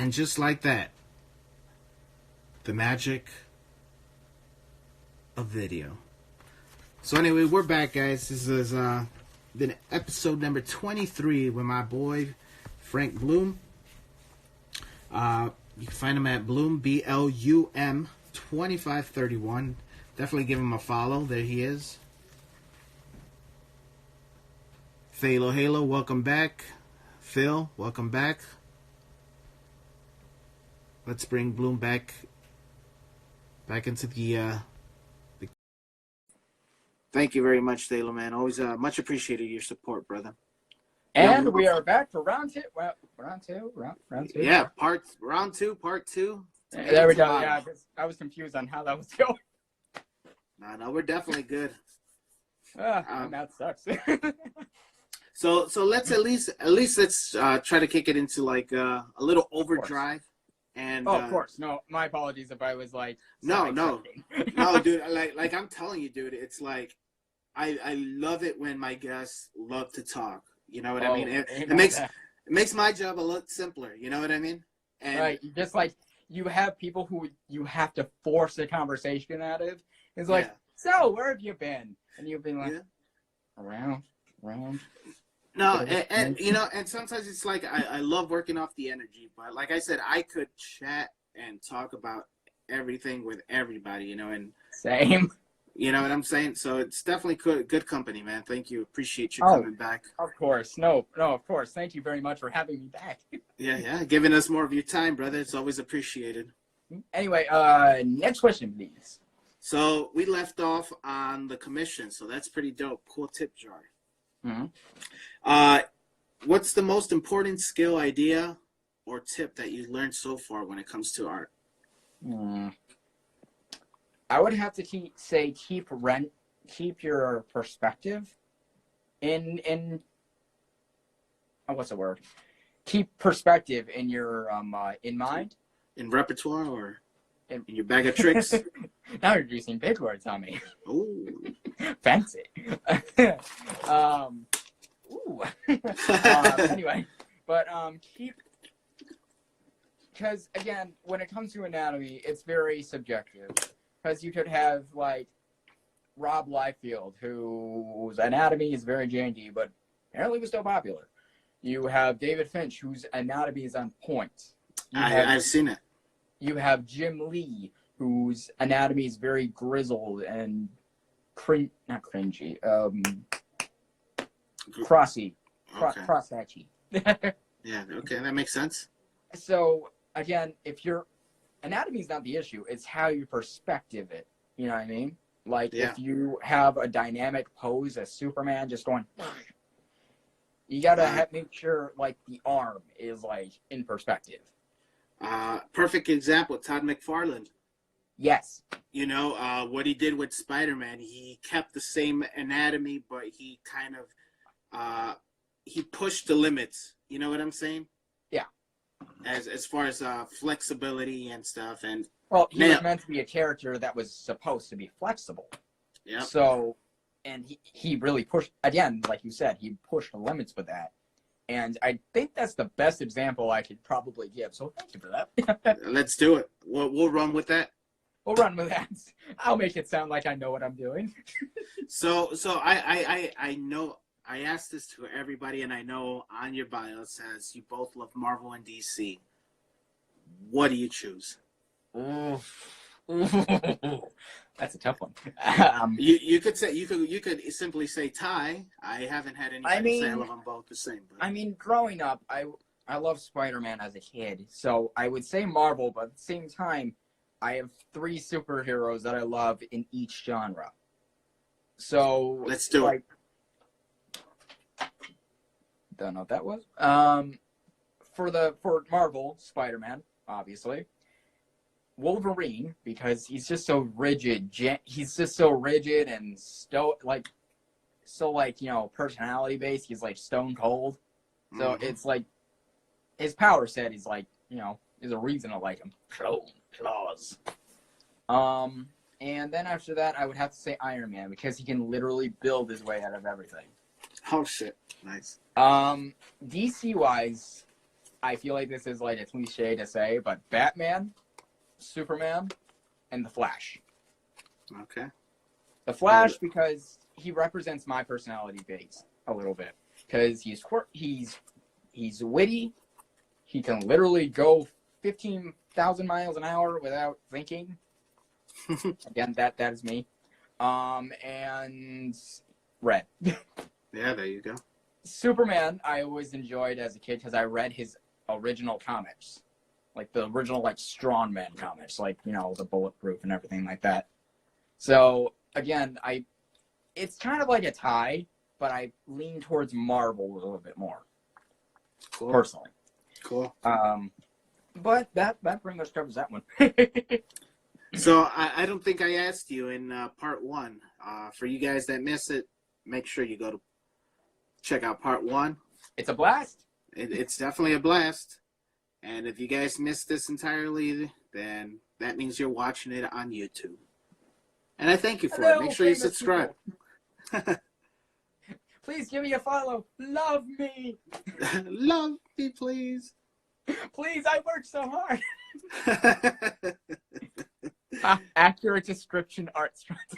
And just like that, the magic of video. So anyway, we're back, guys. This is been episode number 23 with my boy Frank Blum. You can find him at Blum, BLUM 2531. Definitely give him a follow. There he is. Halo, welcome back. Phil, welcome back. Let's bring Blum back into the. Thank you very much, Thalo, man. Always much appreciated your support, brother. And we are back for round two. Well, round two. Yeah, round two, part two. There we go. Yeah, I was confused on how that was going. No, we're definitely good. And that sucks. So let's at least let's try to kick it into like a little overdrive. And of course, no, my apologies if I was like no, dude. Like I'm telling you, dude, it's like I love it when my guests love to talk. You know what I mean? It makes my job a lot simpler. You know what I mean? And right, just like you have people who you have to force a conversation out of. It's like, so where have you been? And you've been like, around. No, and you know, and sometimes it's like I love working off the energy, but like I said, I could chat and talk about everything with everybody, you know, and same. You know what I'm saying? So it's definitely good company, man. Thank you. Appreciate you coming back. Of course. No, of course. Thank you very much for having me back. Yeah. Giving us more of your time, brother. It's always appreciated. Anyway, next question, please. So we left off on the commission, so that's pretty dope. Cool tip jar. Mm-hmm. What's the most important skill, idea, or tip that you learned so far when it comes to art? I would have to keep your perspective in what's the word? Keep perspective in your in mind. In repertoire or in your bag of tricks? Now you're using big words on me. Ooh. Fancy. Anyway, but keep, because again, when it comes to anatomy, it's very subjective. Because you could have like Rob Liefeld, whose anatomy is very janky, but apparently was still popular. You have David Finch, whose anatomy is on point. I've seen it. You have Jim Lee, whose anatomy is very grizzled and not cringy, crossy, cross-hatchy. Yeah, okay, that makes sense. So again, if your anatomy is not the issue, it's how you perspective it. You know what I mean? Like if you have a dynamic pose as Superman just going, you gotta make sure like the arm is like in perspective. Perfect example, Todd McFarlane. Yes. You know, what he did with Spider-Man, he kept the same anatomy, but he kind of he pushed the limits. You know what I'm saying? Yeah. As far as flexibility and stuff, and well, he was meant to be a character that was supposed to be flexible. Yeah. So, and he really pushed, again, like you said, he pushed the limits with that. And I think that's the best example I could probably give. So thank you for that. Let's do it. We'll run with that. We'll run with that. I'll make it sound like I know what I'm doing. So I know. I asked this to everybody, and I know on your bio it says you both love Marvel and DC. What do you choose? That's a tough one. You could simply say tie. I haven't had anybody say I love them both the same. But. I mean, growing up, I loved Spider-Man as a kid, so I would say Marvel, but at the same time, I have 3 superheroes that I love in each genre. So let's do it. Don't know what that was. For Marvel, Spider-Man, obviously. Wolverine, because he's just so rigid. He's just so rigid and personality based. He's like stone cold. So it's like his power set is like, there's a reason I like him. Claws. And then after that, I would have to say Iron Man, because he can literally build his way out of everything. Oh shit! Nice. DC wise, I feel like this is like a cliche to say, but Batman, Superman, and the Flash. Okay. The Flash because he represents my personality base a little bit because he's witty. He can literally go 15,000 miles an hour without thinking. Again, that is me. And red. Yeah, there you go. Superman, I always enjoyed as a kid because I read his original comics, like the original like Strongman comics, like the Bulletproof and everything like that. So again, it's kind of like a tie, but I lean towards Marvel a little bit more, personally. Cool. But that pretty much covers that one. So I don't think I asked you in part 1. For you guys that miss it, make sure you go to check out part 1. It's a blast. It's definitely a blast. And if you guys missed this entirely, then that means you're watching it on YouTube. And I thank you for it. Make sure you subscribe. Please give me a follow. Love me. Love me, please. Please, I worked so hard. Accurate description, art strength.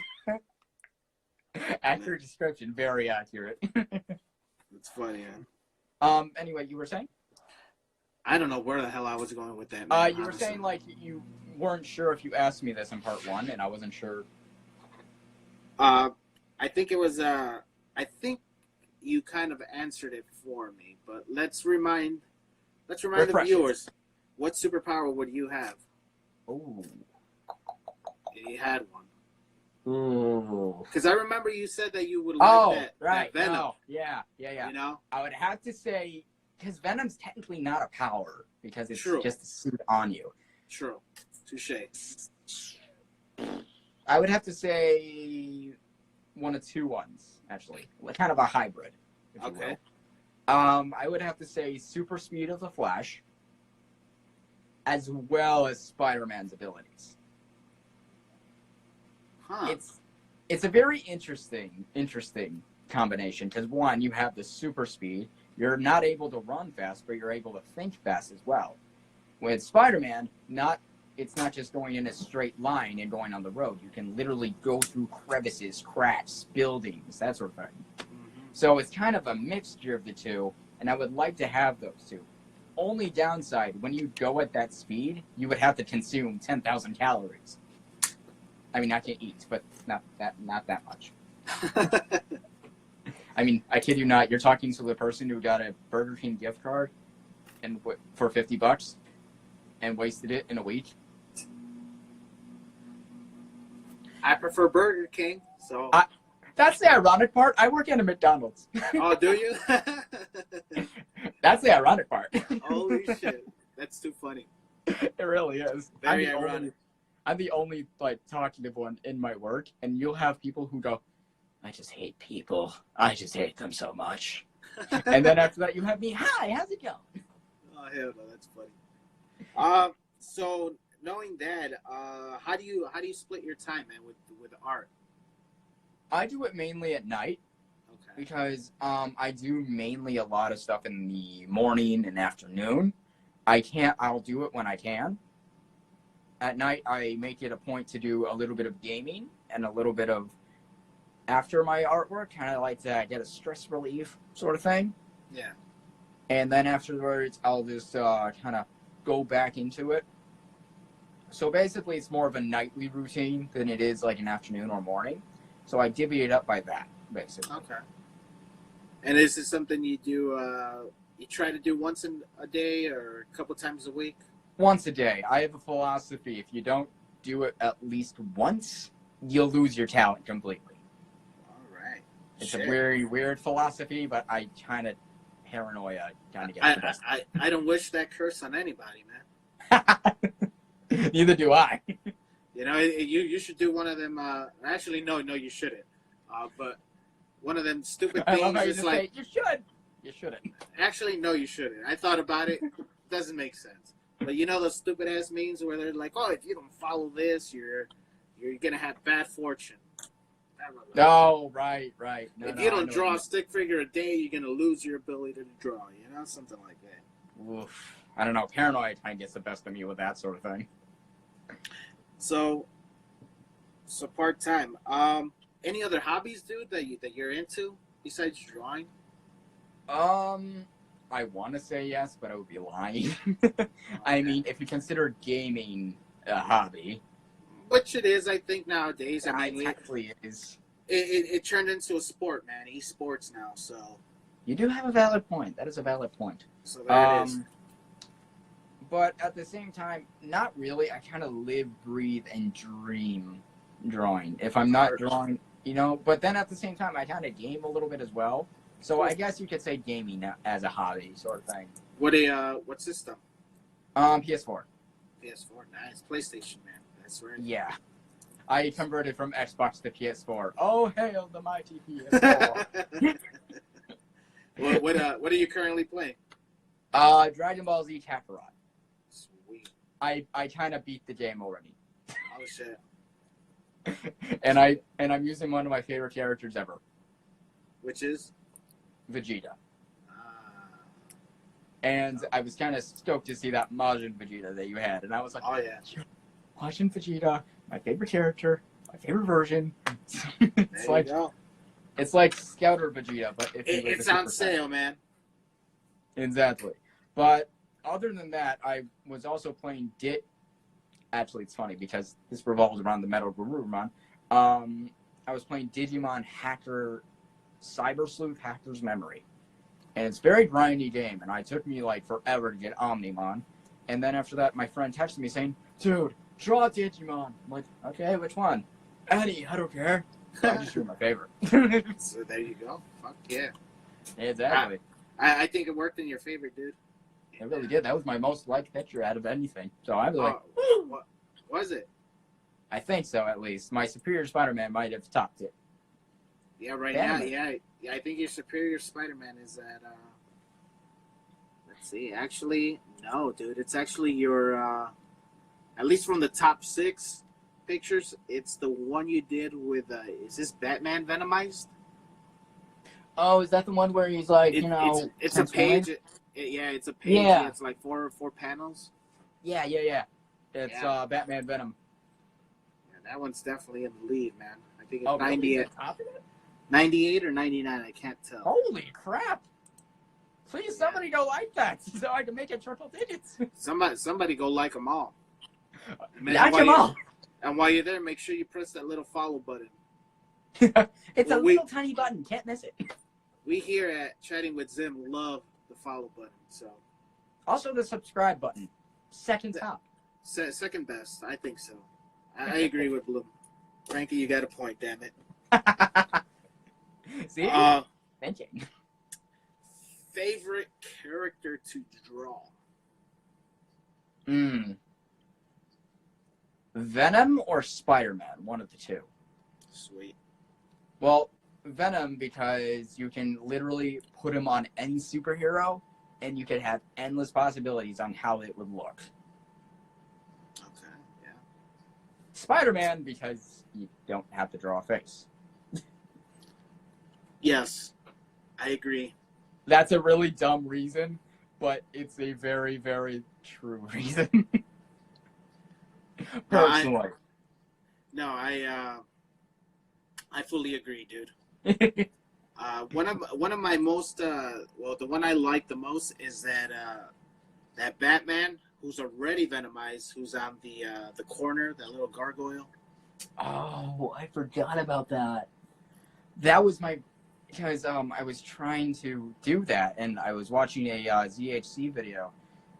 Accurate description, very accurate. It's funny, man. Anyway, you were saying? I don't know where the hell I was going with that, man. You were saying, like, you weren't sure if you asked me this in part 1, and I wasn't sure. I think it was, I think you kind of answered it for me, but let's remind the viewers, what superpower would you have? Ooh. If you had one. Ooh. Because I remember you said that you would like that Venom. No. Yeah. I would have to say, because Venom's technically not a power, because it's just a suit on you. True. Touche. I would have to say one of two ones, actually. Kind of a hybrid, if you will. I would have to say super speed of the Flash, as well as Spider-Man's abilities. Huh. It's a very interesting combination, because one, you have the super speed. You're not able to run fast, but you're able to think fast as well. With Spider-Man, it's not just going in a straight line and going on the road. You can literally go through crevices, cracks, buildings, that sort of thing. Mm-hmm. So it's kind of a mixture of the two, and I would like to have those two. Only downside, when you go at that speed, you would have to consume 10,000 calories. I mean, not to eat, but not that much. I mean, I kid you not, you're talking to the person who got a Burger King gift card and for $50 and wasted it in a week. I prefer Burger King, so... That's the ironic part. I work at a McDonald's. Oh, do you? That's the ironic part. Holy shit. That's too funny. It really is. Very ironic. I'm the only, talkative one in my work, and you'll have people who go, I just hate people. I just hate them so much. And then after that, you have me, hi, how's it going? Oh, hell no, that's funny. So, knowing that, how do you split your time, man, with art? I do it mainly at night. Okay. Because I do mainly a lot of stuff in the morning and afternoon. I'll do it when I can. At night, I make it a point to do a little bit of gaming and a little bit of, after my artwork, kind of like to get a stress relief sort of thing. Yeah. And then afterwards, I'll just kind of go back into it. So basically, it's more of a nightly routine than it is like an afternoon or morning. So I divvy it up by that, basically. Okay. And is this something you do, you try to do once a day or a couple times a week? Once a day. I have a philosophy. If you don't do it at least once, you'll lose your talent completely. All right. It's a very weird philosophy, but I kind of paranoia kind of gets the best. I don't wish that curse on anybody, man. Neither do I. You know, you should do one of them. Actually, no, you shouldn't. But one of them stupid things. I love how you is just like, say, you should. You shouldn't. Actually, no, you shouldn't. I thought about it. Doesn't make sense. But you know those stupid ass memes where they're like, "Oh, if you don't follow this, you're gonna have bad fortune." No, right. No, if you don't draw a stick figure a day, you're gonna lose your ability to draw. You know, something like that. oof, I don't know. Paranoia kind of gets the best of me with that sort of thing. So part-time. Any other hobbies, dude, that you're into besides drawing? I want to say yes, but I would be lying. I mean, if you consider gaming a hobby, which it is, I think nowadays. I mean, it technically is. It turned into a sport, man. Esports now, so. You do have a valid point. That is a valid point. So there it is. But at the same time, not really. I kind of live, breathe, and dream drawing. If I'm not drawing, you know. But then at the same time, I kind of game a little bit as well. So I guess you could say gaming as a hobby sort of thing. What system? PS4. PS4, nice. PlayStation, man. That's right. Yeah. I converted from Xbox to PS4. Oh, hail the mighty PS4. What are you currently playing? Dragon Ball Z Kakarot. Sweet. I kind of beat the game already. Oh shit. and I'm using one of my favorite characters ever. Which is? Vegeta. And I was kind of stoked to see that Majin Vegeta that you had, and I was like, oh yeah, Majin Vegeta, my favorite character, my favorite version. It's like Scouter Vegeta, but if it's on sale, man. Exactly. But other than that, I was also playing Actually, it's funny because this revolves around the Metal Garurumon. I was playing Digimon Hacker Cyber Sleuth Hacker's Memory. And it's a very grindy game, and it took me like forever to get Omnimon. And then after that, my friend texted me saying, dude, draw Digimon. I'm like, okay, which one? Any, I don't care. So I just drew my favorite. So there you go. Fuck yeah. Exactly. I think it worked in your favor, dude. It really did. That was my most liked picture out of anything. So I was like, what was it? I think so, at least. My Superior Spider-Man might have topped it. Yeah, right now, yeah, I think your Superior Spider-Man is at, let's see, actually, no, dude, it's actually your, at least from the top 6 pictures, it's the one you did with, is this Batman Venomized? Oh, is that the one where he's like, It's a page, it's a page, yeah. It's like four panels. Yeah. It's Batman Venom. Yeah, that one's definitely in the lead, man. I think it's Oh, 98. really? Top of it? 98 or 99, I can't tell. Holy crap! Please, somebody go like that so I can make it triple digits. Somebody go like them all. Like them all. And while you're there, make sure you press that little follow button. It's a little tiny button. Can't miss it. We here at Chatting with Zim love the follow button. So. Also the subscribe button. Second top. Second best. I think so. I agree with Blum. Frankie, you got a point, damn it. See? Thinking. Favorite character to draw? Venom or Spider-Man? One of the two. Sweet. Well, Venom, because you can literally put him on any superhero, and you can have endless possibilities on how it would look. Okay, yeah. Spider-Man, because you don't have to draw a face. Yes, I agree. That's a really dumb reason, but it's a very, very true reason. Personally. I fully agree, dude. One of my most the one I like the most is that Batman who's already Venomized, who's on the corner, that little gargoyle. Oh, I forgot about that. That was because I was trying to do that, and I was watching a ZHC video,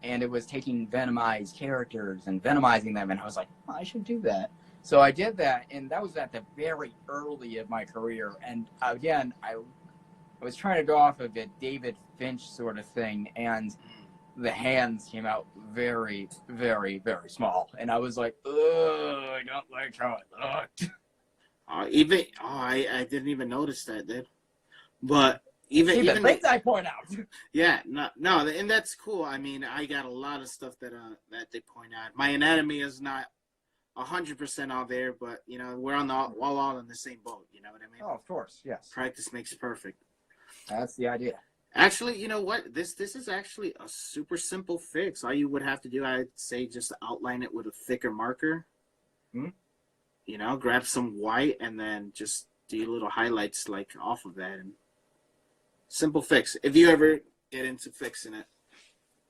and it was taking Venomized characters and Venomizing them, and I was like, oh, I should do that. So I did that, and that was at the very early of my career. And again, I was trying to go off of a David Finch sort of thing, and the hands came out very, very, very small. And I was like, ugh, I don't like how it looked. I didn't even notice that, dude. But even the things I point out. Yeah, no, and that's cool. I mean, I got a lot of stuff that they point out. My anatomy is not 100% all there, but we're all on the same boat. You know what I mean? Oh, of course, yes. Practice makes perfect. That's the idea. Actually, you know what? This is actually a super simple fix. All you would have to do, I'd say, just outline it with a thicker marker. Hmm? You know, grab some white and then just do little highlights like off of that. And simple fix. If you ever get into fixing it.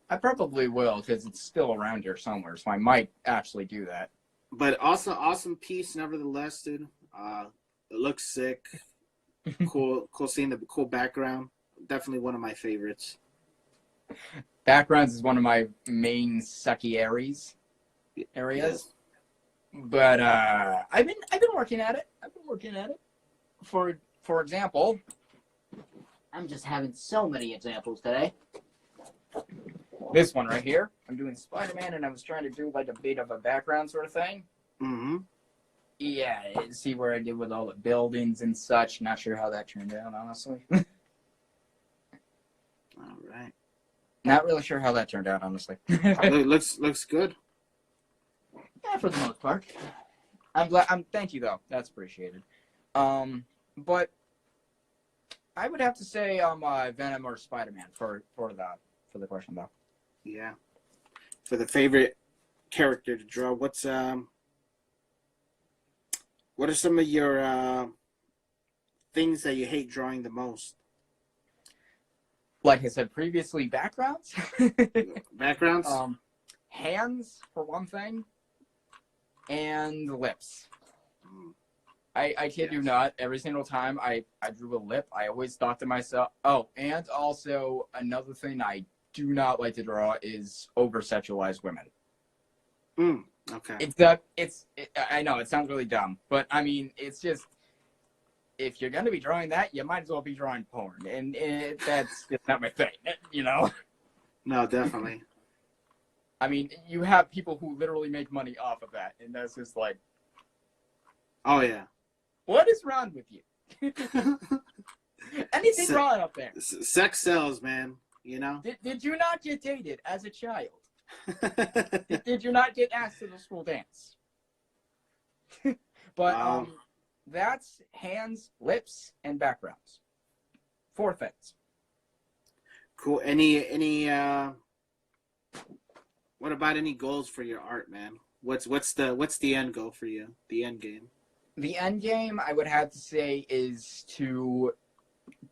I probably will because it's still around here somewhere, so I might actually do that. But also, awesome piece, nevertheless, dude. It looks sick. Cool seeing the cool background. Definitely one of my favorites. Backgrounds is one of my main sucky areas. Yes. But I've been working at it. For example, I'm just having so many examples today. This one right here, I'm doing Spider-Man, and I was trying to do like a bit of a background sort of thing. Mm-hmm. Yeah, see where I did with all the buildings and such. Not sure how that turned out, honestly. All right. Not really sure how that turned out, honestly. looks good. Yeah, for the most part. I'm glad. Thank you though. That's appreciated. But I would have to say Venom or Spider-Man for the question though. Yeah. For the favorite character to draw, what are some of your things that you hate drawing the most? Like I said previously, backgrounds. Backgrounds? Hands for one thing, and lips. I kid you not, every single time I drew a lip, I always thought to myself, oh, and also another thing I do not like to draw is over-sexualized women. Okay. I know, it sounds really dumb, but I mean, it's just, if you're going to be drawing that, you might as well be drawing porn, and that's just not my thing, you know? No, definitely. I mean, you have people who literally make money off of that, and that's just like, oh, yeah. What is wrong with you? Anything wrong up there? Sex sells, man. You know? Did you not get dated as a child? did you not get asked to the school dance? But that's hands, lips, and backgrounds. 4 things. Cool. What about any goals for your art, man? What's the end goal for you? The end game? The end game, I would have to say, is to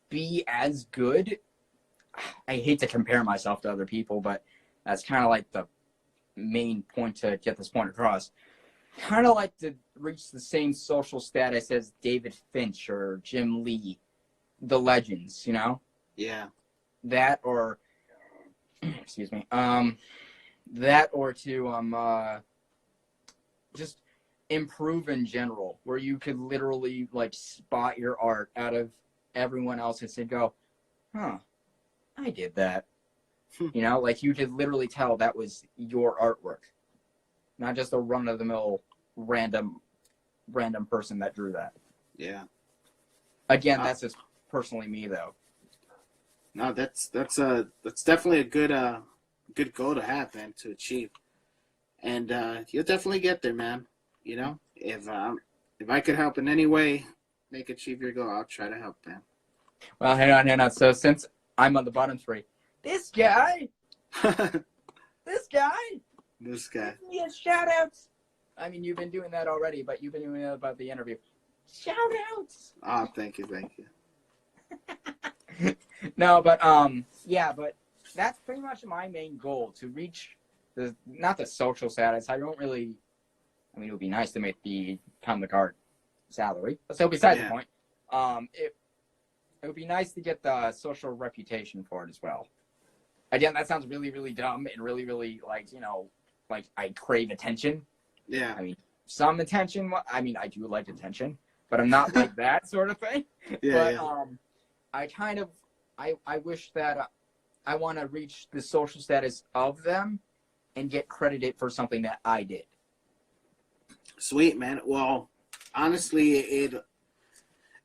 be as good. I hate to compare myself to other people, but that's kind of like the main point to get this point across. Kind of like to reach the same social status as David Finch or Jim Lee, the legends, you know? Yeah. That or, excuse me, that or to just improve in general, where you could literally like spot your art out of everyone else's and go, huh, I did that. You know, like you could literally tell that was your artwork, not just a run-of-the-mill random person that drew that. Yeah. Again, that's just personally me though. No, that's definitely a good goal to have, man, to achieve, and you'll definitely get there, man. You know, if I could help in any way make achieve your goal, I'll try to help, man. Well, hang on. So since I'm on the bottom 3, this guy, yeah, shout outs. I mean, you've been doing that already, but you've been doing it about the interview. Shout outs. Oh, thank you. No, but yeah, but that's pretty much my main goal, to reach not the social status. I don't really. I mean, it would be nice to make the comic art salary. So besides the point, it would be nice to get the social reputation for it as well. Again, that sounds really, really dumb and really, really like, you know, like I crave attention. Yeah. I mean, some attention. I mean, I do like attention, but I'm not like that sort of thing. Yeah. But I kind of, I wish that I want to reach the social status of them and get credited for something that I did. Sweet, man. Well, honestly,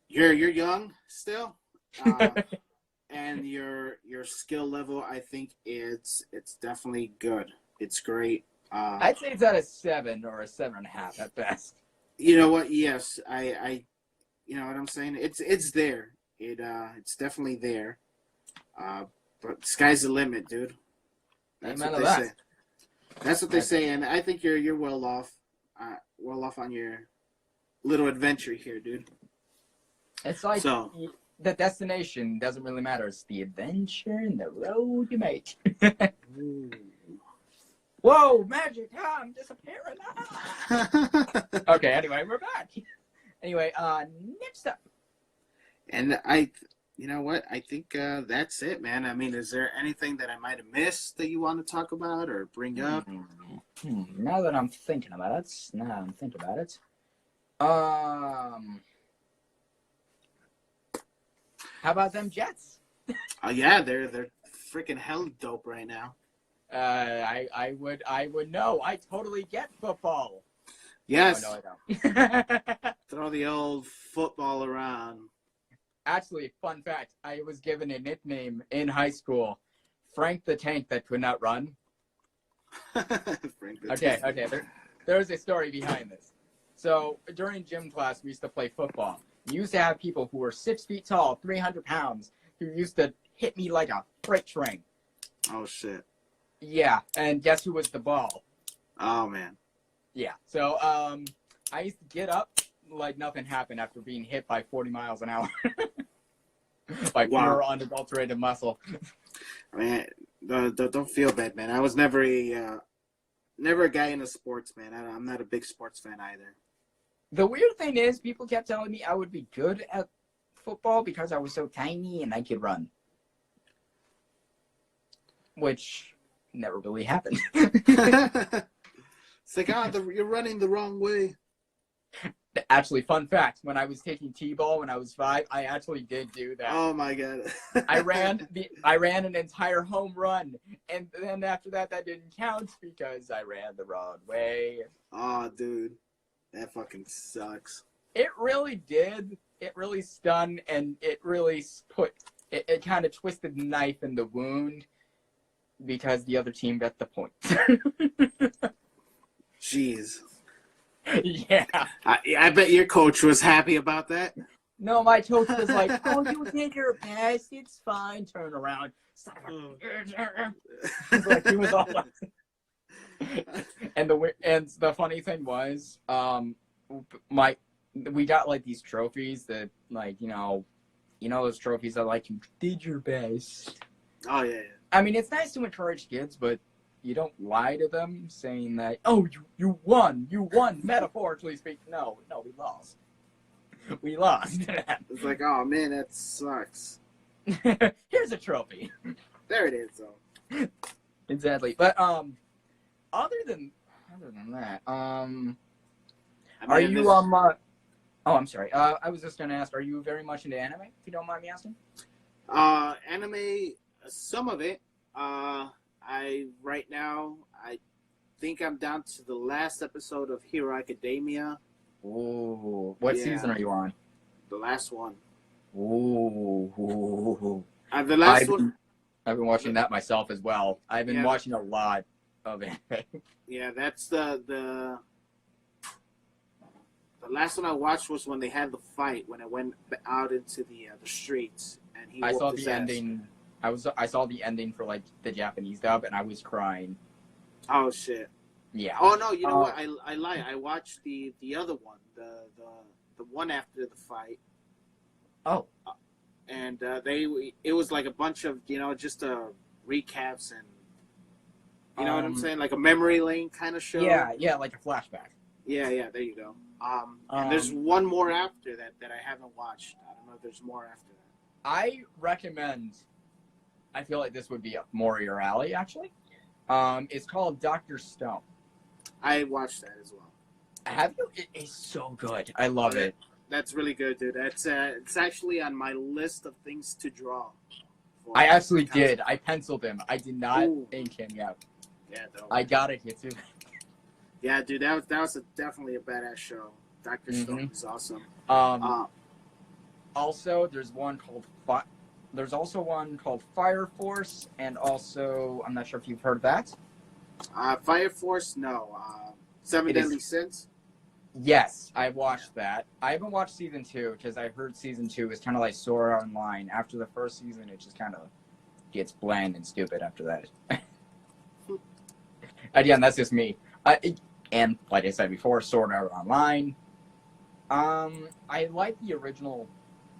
you're young still, and your skill level, I think it's definitely good. It's great. I'd say it's at a 7 or a 7.5 at best. You know what? Yes, I you know what I'm saying. It's there. It's definitely there. But sky's the limit, dude. That's what they say. That's what they say, and I think you're well off on your little adventure here, dude. It's like the destination doesn't really matter. It's the adventure and the road you make. Whoa, magic! I'm disappearing. Okay, anyway, we're back. Anyway, next up. And you know what? I think that's it, man. I mean, is there anything that I might have missed that you want to talk about or bring up? Now that I'm thinking about it. How about them Jets? Oh yeah, they're freaking hell dope right now. I would know. I totally get football. Yes. No, I don't. Throw the old football around. Actually, fun fact, I was given a nickname in high school, Frank the Tank that could not run. Okay. There's a story behind this. So during gym class, we used to play football. We used to have people who were 6 feet tall, 300 pounds, who used to hit me like a freight train. Oh, shit. Yeah, and guess who was the ball? Oh, man. Yeah, so I used to get up like nothing happened after being hit by 40 miles an hour. Like pure unadulterated muscle. Man, don't feel bad, man. I was never a guy into sports, man. I'm not a big sports fan either. The weird thing is, people kept telling me I would be good at football because I was so tiny and I could run. Which never really happened. It's like, you're running the wrong way. Actually, fun fact, when I was taking T-ball when I was 5, I actually did do that. Oh my god. I ran an entire home run, and then after that didn't count because I ran the wrong way. Oh, dude. That fucking sucks. It really did. It really stung, and it really it kind of twisted the knife in the wound because the other team got the point. Jeez. Yeah. I bet your coach was happy about that. No, my coach was like, "Oh, you did your best. It's fine. Turn around." Like, he was all and the funny thing was, we got like these trophies that, like, you know those trophies that, like, you did your best. Oh yeah. I mean, it's nice to encourage kids, but you don't lie to them saying that, oh, you won, metaphorically speaking. No, we lost. We lost. It's like, oh man, that sucks. Here's a trophy. There it is, though. Exactly. But other than that, are you oh, I'm sorry. I was just gonna ask, are you very much into anime, if you don't mind me asking? Anime, some of it. Right now, I think I'm down to the last episode of Hero Academia. Ooh, what season are you on? The last one. Ooh. The last one. I've been watching that myself as well. I've been watching a lot of it. Yeah, that's the last one I watched was when they had the fight, when it went out into the streets, and he. I saw the ending. I saw the ending for, like, the Japanese dub, and I was crying. Oh shit. Yeah. Oh no, you know what? I lied. I watched the other one, the one after the fight. Oh. And it was like a bunch of, just recaps and, you know what I'm saying, like a memory lane kind of show. Yeah, like a flashback. Yeah, there you go. And there's one more after that I haven't watched. I don't know if there's more after that. I recommend. I feel like this would be up more your alley, actually. It's called Dr. Stone. I watched that as well. Have you? It is so good. I love it. That's really good, dude. That's it's actually on my list of things to draw. I actually did. I penciled him. I did not ink him yet. Yeah, though. I gotta get to. Yeah, dude. That was definitely a badass show. Dr. Stone is awesome. Also, there's also one called Fire Force, and also, I'm not sure if you've heard of that. Fire Force, no. Seven Deadly Sins? Yes, I watched that. I haven't watched season 2 because I heard season 2 is kind of like Sword Art Online. After the first season, it just kind of gets bland and stupid after that. Again, that's just me. And like I said before, Sword Art Online. I like the original.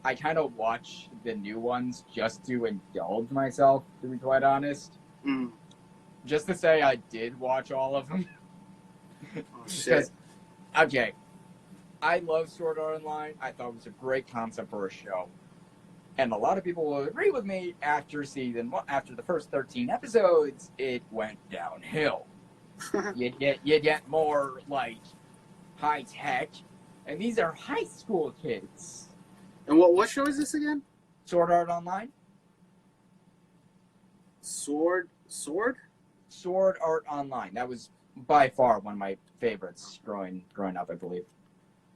I kind of watch the new ones just to indulge myself, to be quite honest. Mm. Just to say I did watch all of them. Oh, shit. Okay, I love Sword Art Online. I thought it was a great concept for a show. And a lot of people will agree with me after the first 13 episodes, it went downhill. you get more, like, high tech. And these are high school kids. And what show is this again? Sword Art Online. Sword Art Online. That was by far one of my favorites growing up, I believe.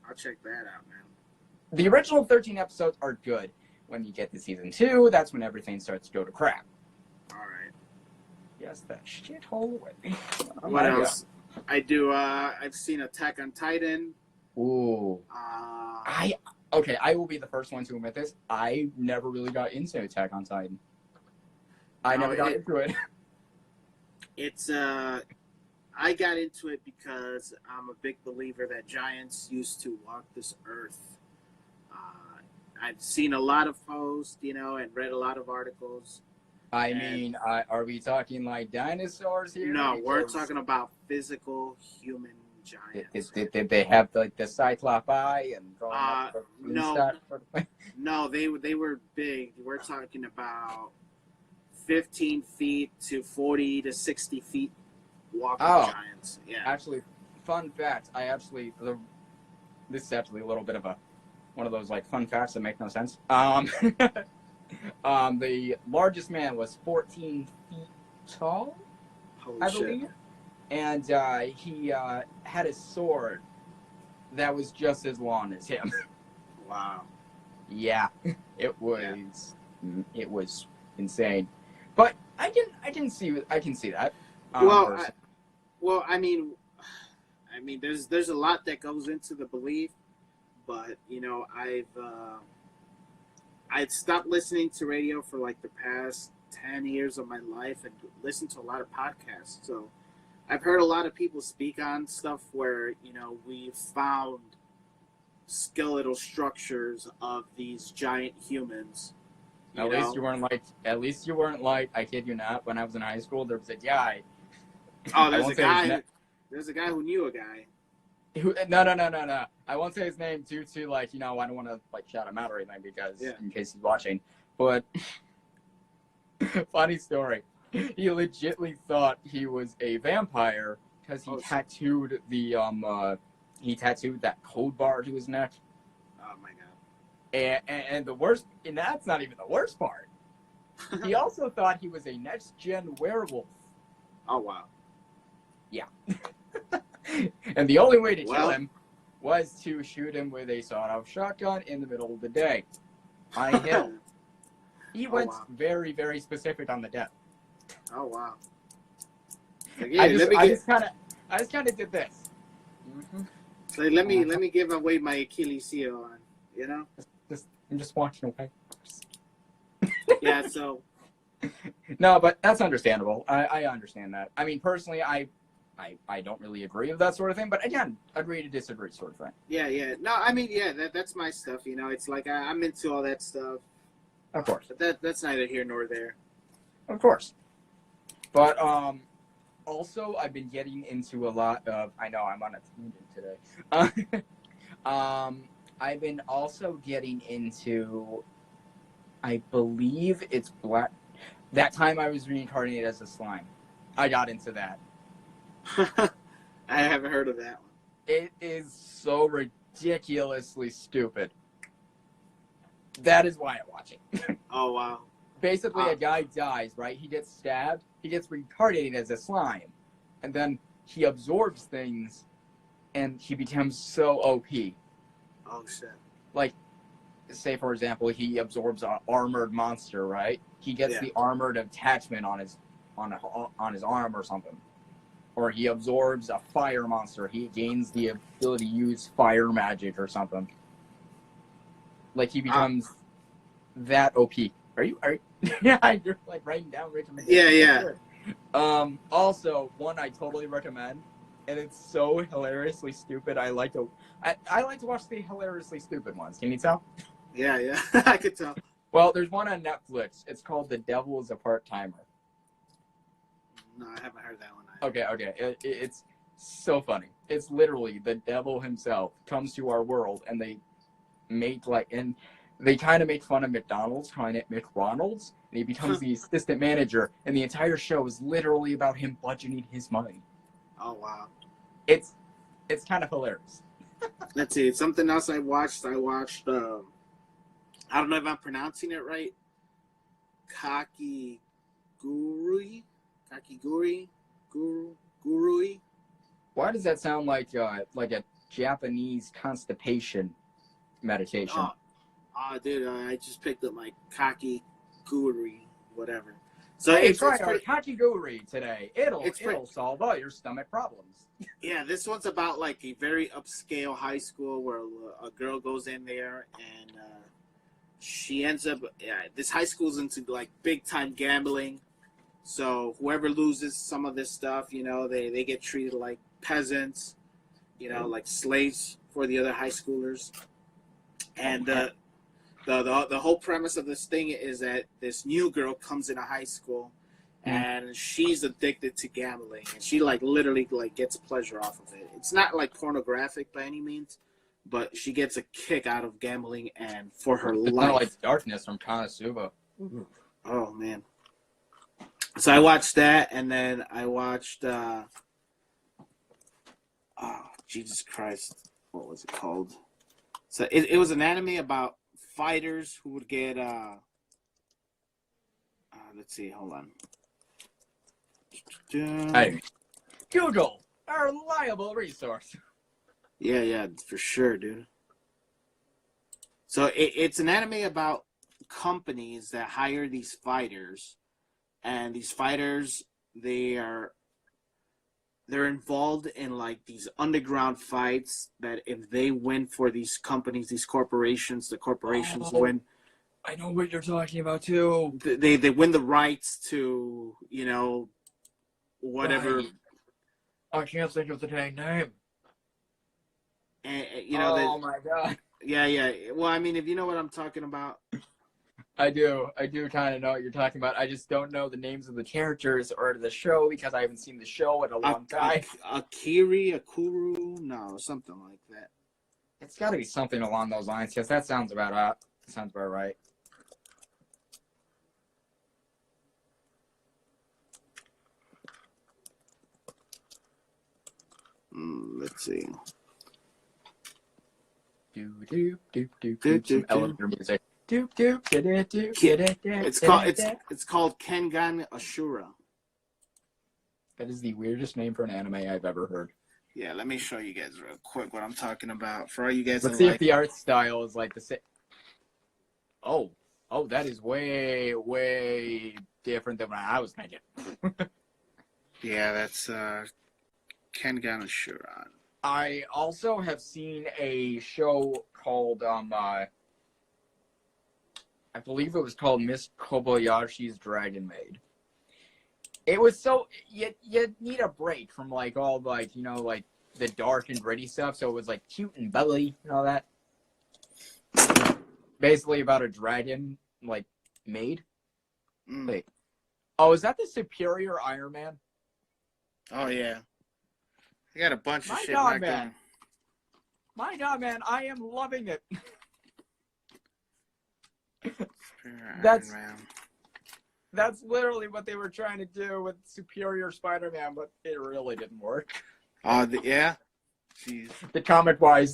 I'll check that out, man. The original 13 episodes are good. When you get to season 2, that's when everything starts to go to crap. All right. Yes, that shithole with me. What else? I've seen Attack on Titan. Ooh. I will be the first one to admit this. I never really got into Attack on Titan. I never got into it. I got into it because I'm a big believer that giants used to walk this earth. I've seen a lot of posts, and read a lot of articles. Are we talking like dinosaurs here? No, we're talking about physical human giants. Did they have like the Cyclops eye and no, no, they were big. We're talking about 15 feet to 40 to 60 feet walking giants. Yeah. Actually, fun fact. This is actually a little bit of one of those like fun facts that make no sense. The largest man was 14 feet tall, I believe, and he had a sword that was just as long as him. Wow. Yeah, it was insane, but I can see that. I mean, there's a lot that goes into the belief. But I've stopped listening to radio for like the past 10 years of my life and listened to a lot of podcasts. So I've heard a lot of people speak on stuff where we've found skeletal structures of these giant humans. At least you weren't like. I kid you not. When I was in high school, there was a guy. Oh, there's a guy who knew a guy. No. I won't say his name due to I don't want to shout him out or anything because in case he's watching. But funny story, he legitly thought he was a vampire because he tattooed that code bar to his neck. Oh my god! And that's not even the worst part. He also thought he was a next gen werewolf. Oh wow! Yeah. And the only way to kill him was to shoot him with a sawed-off shotgun in the middle of the day on a hill. He went very, very specific on the death. Oh wow! I just kind of did this. Mm-hmm. So let me give away my Achilles heel on, I'm just walking away. Yeah. So. No, but that's understandable. I understand that. I mean, personally, I don't really agree with that sort of thing, but again, agree to disagree sort of thing. Yeah. No, I mean, that's my stuff, It's like I'm into all that stuff. Of course. But that's neither here nor there. Of course. But also, I've been getting into a lot of. I know I'm on a tangent today. I've been also getting into. I believe it's Black. That time I was reincarnated as a slime. I got into that. I haven't heard of that one. It is so ridiculously stupid. That is why I watch it. Oh, wow. Basically, a guy dies, right? He gets stabbed. He gets reincarnated as a slime. And then he absorbs things, and he becomes so OP. Oh, shit. Like, say, for example, he absorbs an armored monster, right? He gets the armored attachment on his arm or something. Or he absorbs a fire monster. He gains the ability to use fire magic or something. Like he becomes that OP. Yeah, you're like writing down recommendations. Yeah. Also, one I totally recommend, and it's so hilariously stupid. I like to watch the hilariously stupid ones. Can you tell? Yeah. I could tell. Well, there's one on Netflix. It's called The Devil is a Part-Timer. No, I haven't heard that one either. Okay. It's so funny. It's literally the devil himself comes to our world, and they kind of make fun of McDonald's, calling it McRonald's, and he becomes the assistant manager, and the entire show is literally about him budgeting his money. Oh, wow. It's kind of hilarious. Let's see. Something else I watched, I don't know if I'm pronouncing it right. Kakigurui? Gurui? Why does that sound like a Japanese constipation meditation? Dude, I just picked up my Kakigurui, whatever. So hey, try our Kakigurui today. It'll solve all your stomach problems. Yeah, this one's about like a very upscale high school where a girl goes in there and she ends up. This high school's into like big time gambling. So whoever loses some of this stuff, they get treated like peasants, like slaves for the other high schoolers. And the whole premise of this thing is that this new girl comes into high school, and she's addicted to gambling, and she literally gets pleasure off of it. It's not like pornographic by any means, but she gets a kick out of gambling and for her life. It's not like Darkness from Konosuba. Oh man. So I watched that, and then I watched Jesus Christ, what was it called? So it was an anime about fighters who would get let's see, hold on. Hey, Google, our reliable resource. Yeah, for sure, dude. So it's an anime about companies that hire these fighters, and these fighters, they're involved in like these underground fights that if they win for these companies, these corporations, the corporations win. I know what you're talking about too. They win the rights to, whatever. Right. I can't think of the dang name. And, oh my god. Yeah. Well, I mean, if you know what I'm talking about. I do kind of know what you're talking about. I just don't know the names of the characters or the show because I haven't seen the show in a long time. Akuru, no, something like that. It's got to be something along those lines because that sounds about right. Let's see. Some elevator music. It's called Kengan Ashura. That is the weirdest name for an anime I've ever heard. Yeah, let me show you guys real quick what I'm talking about. For all you guys, let's see if the art style is like the same. Oh, that is way, way different than what I was thinking. Yeah, that's Kengan Ashura. I also have seen a show called I believe it was called Miss Kobayashi's Dragon Maid. It was so you need a break from like all like the dark and gritty stuff, so it was like cute and bubbly and all that. Basically about a dragon maid. Wait. Oh, is that the Superior Iron Man? Oh yeah. I got a bunch of shit back there. My God, man, I am loving it. That's literally what they were trying to do with Superior Spider-Man, but it really didn't work. Yeah? Jeez. The comic-wise,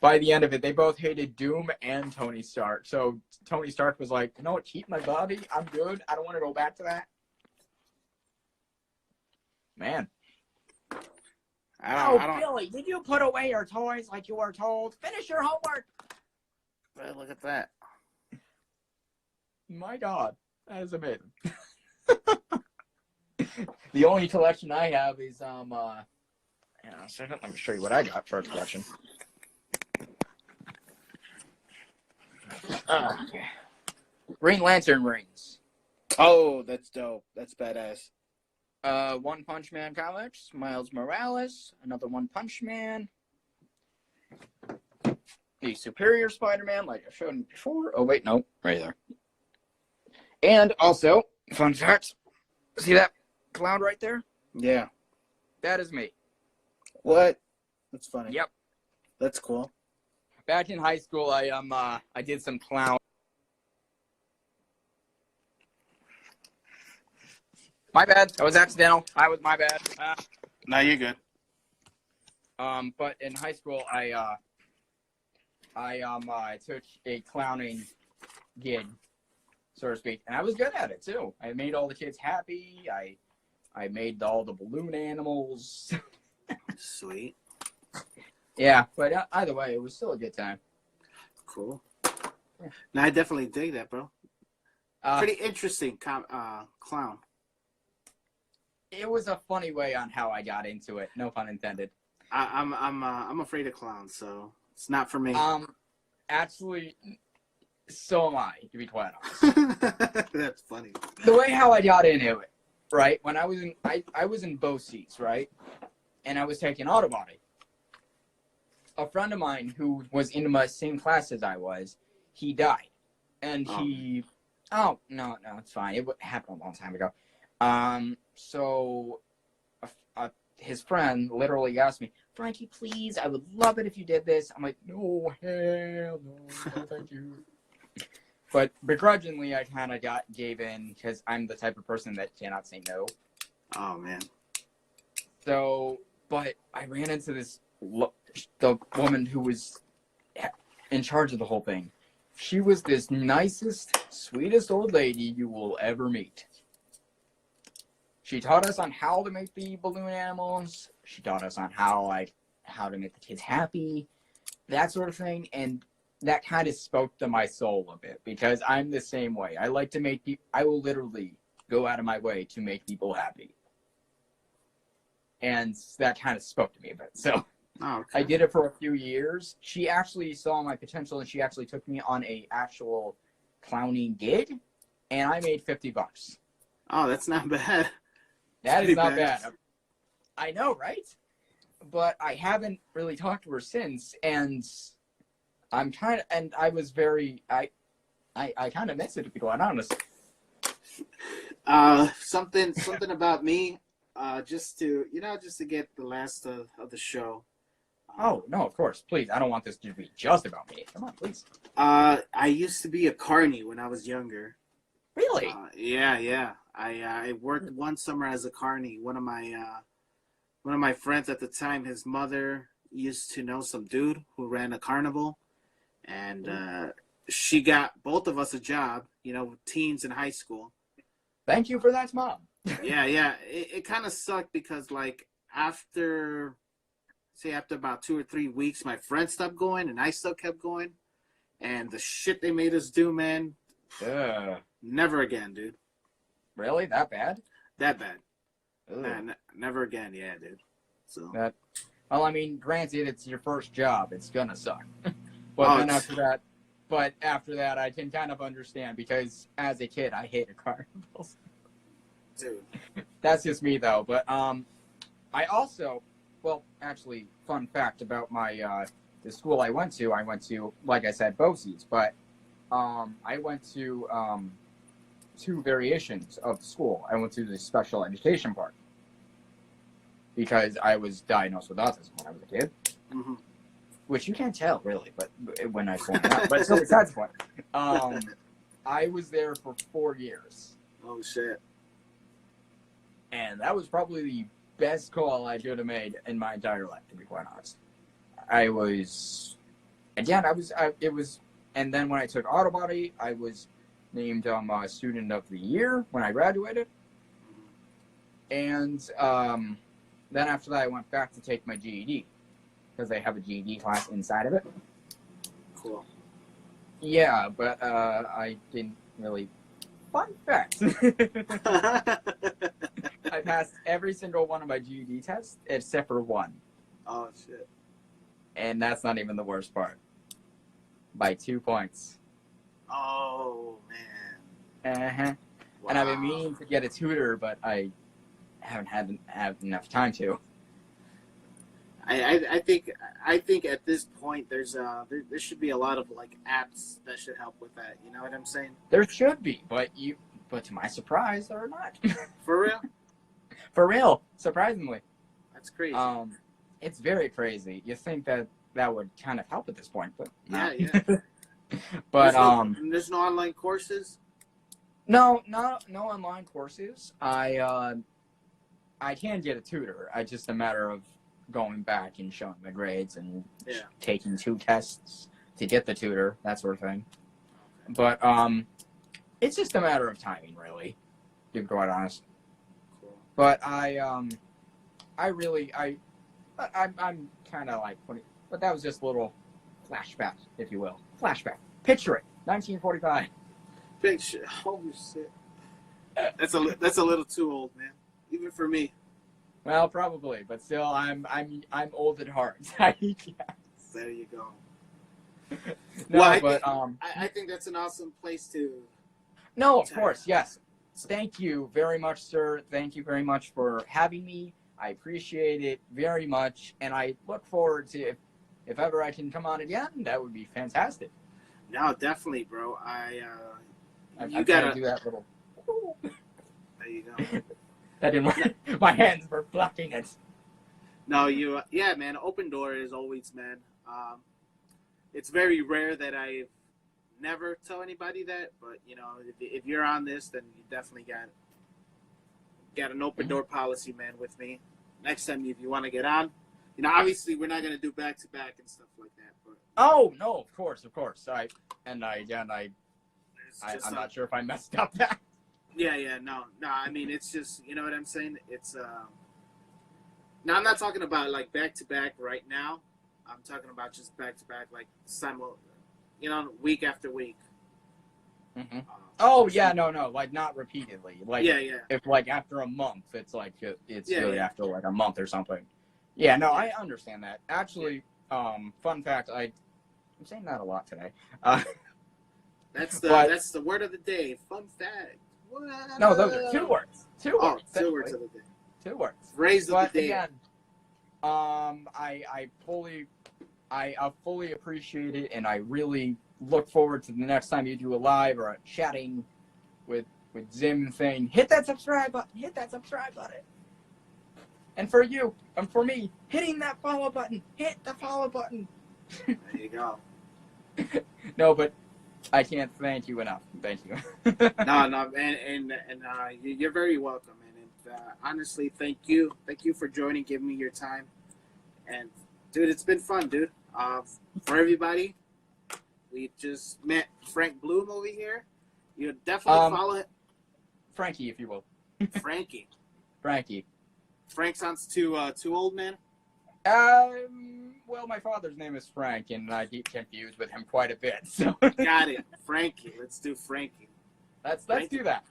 by the end of it, they both hated Doom and Tony Stark. So Tony Stark was like, you know what, keep my body, I'm good, I don't want to go back to that. Man. Billy, did you put away your toys like you were told? Finish your homework! Well, look at that. My God, that is amazing. The only collection I have is hang on a second, let me show you what I got for a collection. Green Lantern rings. Oh, that's dope. That's badass. One Punch Man comics, Miles Morales, another One Punch Man, the Superior Spider-Man, like I showed you before. Oh wait, no, right there. And also, fun fact, see that clown right there? Yeah. That is me. What? That's funny. Yep. That's cool. Back in high school, I did some clown. My bad. That was accidental. My bad. No, you're good. But in high school, I took a clowning gig, so to speak, and I was good at it too. I made all the kids happy. I made all the balloon animals. Sweet. Yeah, but either way, it was still a good time. Cool. Yeah. No, I definitely dig that, bro. Pretty interesting clown. It was a funny way on how I got into it. No pun intended. I'm afraid of clowns, so it's not for me. Actually, so am I, to be quite honest. That's funny. The way how I got into it, right? When I was in I was in both seats, right? And I was taking auto body. A friend of mine who was in my same class as I was, he died. And he no, it's fine. It happened a long time ago. So his friend literally asked me, Frankie, please, I would love it if you did this. I'm like, no, hell no, thank you. But begrudgingly, I kind of gave in because I'm the type of person that cannot say no. Oh, man. So, but I ran into the woman who was in charge of the whole thing. She was this nicest, sweetest old lady you will ever meet. She taught us on how to make the balloon animals. She taught us on how to make the kids happy, that sort of thing. And that kind of spoke to my soul a bit because I'm the same way. I like to make people, I will literally go out of my way to make people happy. And that kind of spoke to me a bit. So I did it for a few years. She actually saw my potential and she actually took me on a actual clowning gig and I made $50. Oh, that's not bad. That is not bad. I know, right? But I haven't really talked to her since, and I'm kind of, and I was very, I kind of miss it, to be quite honest. Something about me, just to get the last of the show. Oh, no, of course. Please, I don't want this to be just about me. Come on, please. I used to be a carny when I was younger. Really? Yeah. I worked one summer as a carny. One of my friends at the time, his mother used to know some dude who ran a carnival, and she got both of us a job. Teens in high school. Thank you for that, Mom. Yeah. It kind of sucked because after about 2 or 3 weeks, my friend stopped going and I still kept going, and the shit they made us do, man. Never again, dude. Really? That bad? That bad. Never again, yeah, dude. So. Well, I mean, granted, it's your first job. It's gonna suck. But after that, I can kind of understand because as a kid, I hated carnivals. Dude. That's just me, though. But I also, actually, fun fact about my the school I went to, like I said, BOCES, but I went to 2 variations of school. I went to the special education part because I was diagnosed with autism when I was a kid, which you can't tell really, but when I point it out. But still, besides the point, I was there for 4 years. Oh shit! And that was probably the best call I could have made in my entire life, to be quite honest. And then when I took auto body, I was named student of the year when I graduated. And then after that, I went back to take my GED because they have a GED class inside of it. Cool. Yeah, but I didn't really. Fun fact. I passed every single one of my GED tests except for one. Oh, shit. And that's not even the worst part. By 2 points. Oh man. Uh-huh. Wow. And I've been meaning to get a tutor, but I haven't had enough time to. I think at this point there should be a lot of like apps that should help with that. You know what I'm saying? There should be, but to my surprise, there are not. For real? For real, surprisingly. That's crazy. It's very crazy. You think that would kind of help at this point, but no. Yeah. But there's no online courses. No online courses. I can get a tutor. It's just a matter of going back and showing my grades and taking 2 tests to get the tutor, that sort of thing. But it's just a matter of timing, really, to be quite honest. Cool. But I'm kind of like, but that was just a little flashback, if you will. Flashback. Picture it, 1945. Picture. Holy shit. That's a little too old, man. Even for me. Well, probably, but still, I'm old at heart. I guess. There you go. No, well, but I think that's an awesome place to. No, of course, yes. Thank you very much, sir. Thank you very much for having me. I appreciate it very much, and I look forward to if ever I can come on again. That would be fantastic. No, definitely, bro. You gotta do that little. There you go. That didn't work. My hands were blocking it. No, yeah, man. Open door is always, man. It's very rare that I never tell anybody that, but you know, if you're on this, then you definitely got an open door policy, man, with me. Next time, if you want to get on, you know, obviously we're not gonna do back to back and stuff like that. But oh no, of course. I'm not sure if I messed up that. Yeah, no. I mean, it's just, you know what I'm saying. It's now I'm not talking about like back to back right now. I'm talking about just back to back, like week after week. Mm-hmm. Oh yeah, no, like not repeatedly. Like yeah. If like after a month, it's like really after like a month or something. Yeah, no, I understand that. Actually, fun fact, I'm saying that a lot today. That's the word of the day. Fun fact. What? No, those are 2 words. 2 words. 2 words of the day. 2 words. Phrase of the day. Again, I fully appreciate it, and I really look forward to the next time you do a live or a chatting with Zim thing. Hit that subscribe button. Hit that subscribe button. And for you, and for me, hitting that follow button. Hit the follow button. There you go. No, but I can't thank you enough. Thank you. No, and you're very welcome, and honestly, thank you for joining, giving me your time, and dude, it's been fun, dude. For everybody, we just met Frank Blum over here. You definitely follow him. Frankie, if you will. Frankie. Frank sounds too old, man. Well, my father's name is Frank, and I get confused with him quite a bit. So got it, Frankie. Let's do Frankie. Let's do that.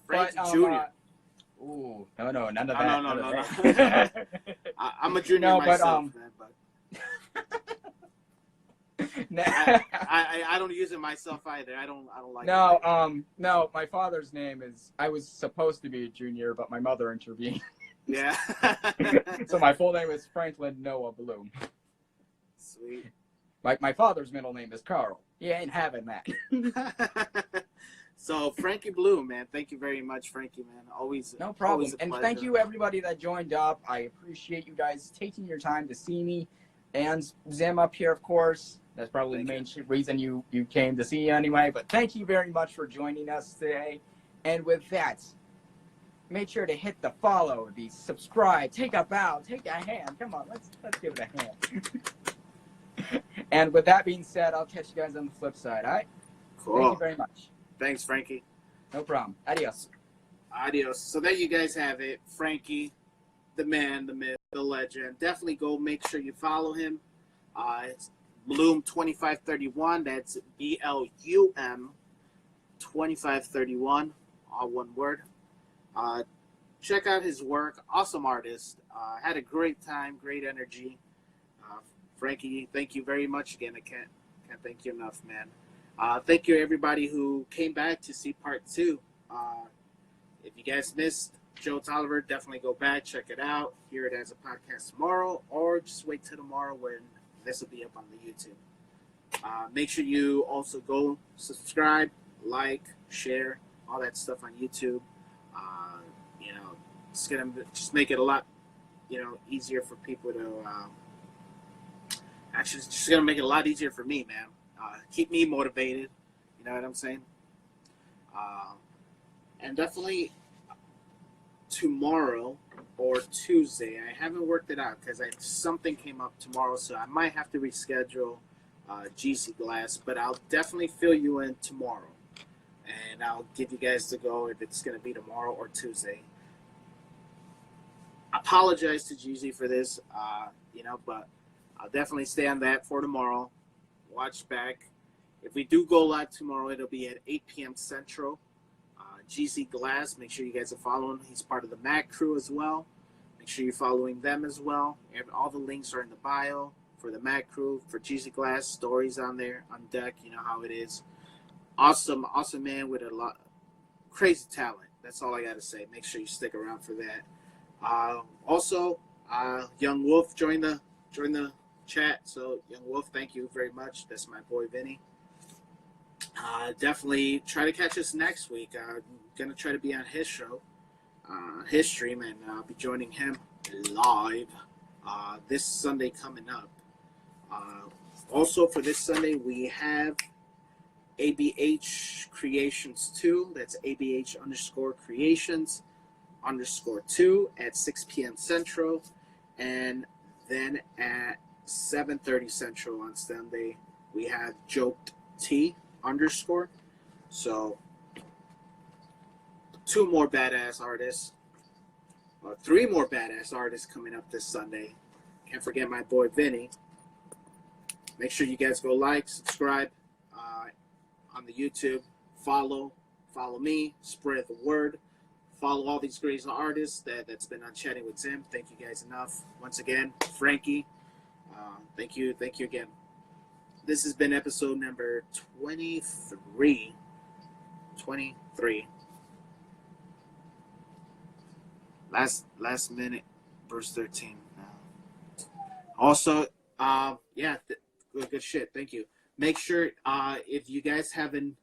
Frankie Jr. Ooh, no, none of that. No. I'm a junior myself, man. But I don't use it myself either. I don't like it. No. My father's name is. I was supposed to be a junior, but my mother intervened. Yeah. So my full name is Franklin Noah Bloom. Sweet. My father's middle name is Carl. He ain't having that. So Frankie Blum, man, thank you very much, Frankie, man. Always no problem. Always and thank you everybody that joined up. I appreciate you guys taking your time to see me and Zim up here, of course. That's probably the main reason you came to see anyway. But thank you very much for joining us today. And with that, make sure to hit the follow, the subscribe, take a bow, take a hand. Come on, let's give it a hand. And with that being said, I'll catch you guys on the flip side. All right? Cool. Thank you very much. Thanks, Frankie. No problem. Adios. So there you guys have it. Frankie, the man, the myth, the legend. Definitely go make sure you follow him. It's Bloom 2531. That's BLUM 2531. All one word. Check out his work. Awesome artist. Had a great time. Great energy. Frankie, thank you very much again. I can't thank you enough, man. Thank you, everybody who came back to see part 2. If you guys missed Joe Tolliver, definitely go back, check it out, hear it as a podcast tomorrow, or just wait till tomorrow when this will be up on the YouTube. Make sure you also go subscribe, like, share, all that stuff on YouTube. You know, it's gonna just make it a lot, easier for people to. Actually, it's just gonna make it a lot easier for me, man. Keep me motivated. You know what I'm saying? And definitely tomorrow or Tuesday. I haven't worked it out because something came up tomorrow, so I might have to reschedule GC Glass. But I'll definitely fill you in tomorrow, and I'll give you guys the go if it's going to be tomorrow or Tuesday. I apologize to GZ for this, but I'll definitely stay on that for tomorrow. Watch back. If we do go live tomorrow, it'll be at 8 p.m. Central. GC Glass, make sure you guys are following. He's part of the Mac crew as well. Make sure you're following them as well. All the links are in the bio for the Mac crew, for GC Glass. Stories on there, on deck. You know how it is. Awesome man with a lot crazy talent. That's all I got to say. Make sure you stick around for that. Also, Young Wolf joined the chat. So, Young Wolf, thank you very much. That's my boy, Vinny. Definitely try to catch us next week. I'm going to try to be on his show, his stream, and I'll be joining him live this Sunday coming up. Also, for this Sunday, we have ABH Creations 2. That's ABH_Creations_2 at 6 p.m. Central. And then at 7:30 Central on Sunday, we have Joked T_. So 3 more badass artists coming up this Sunday. Can't forget my boy Vinny. Make sure you guys go like, subscribe on the YouTube, follow me, spread the word, follow all these great artists that's been on Chatting with Tim. Thank you guys enough. Once again, Frankie, thank you again. This has been episode number 23. Last minute, verse 13. Also, good shit. Thank you. Make sure, if you guys haven't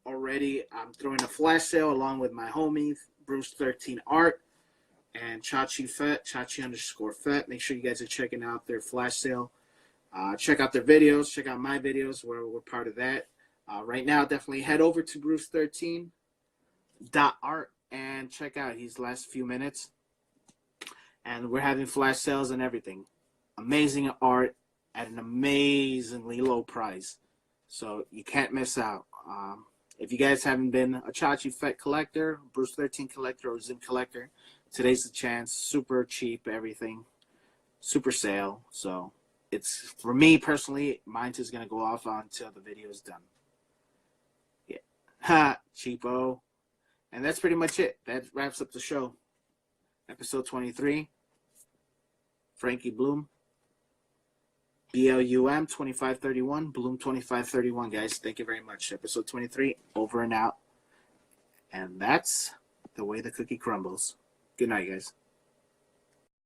already, I'm throwing a flash sale along with my homie, Bruce 13 Art, and Chachi_Fet. Make sure you guys are checking out their flash sale. Check out their videos. Check out my videos. We're part of that. Right now, definitely head over to Bruce13.art and check out his last few minutes. And we're having flash sales and everything. Amazing art at an amazingly low price. So you can't miss out. If you guys haven't been a Chachi Fet collector, Bruce 13 collector, or Zim collector, today's the chance. Super cheap, everything. Super sale. So it's, for me personally, mine is going to go off until the video is done. Yeah. Ha, cheapo. And that's pretty much it. That wraps up the show. Episode 23. Frankie Blum. BLUM 2531. Bloom 2531, guys. Thank you very much. Episode 23. Over and out. And that's the way the cookie crumbles. Good night, guys.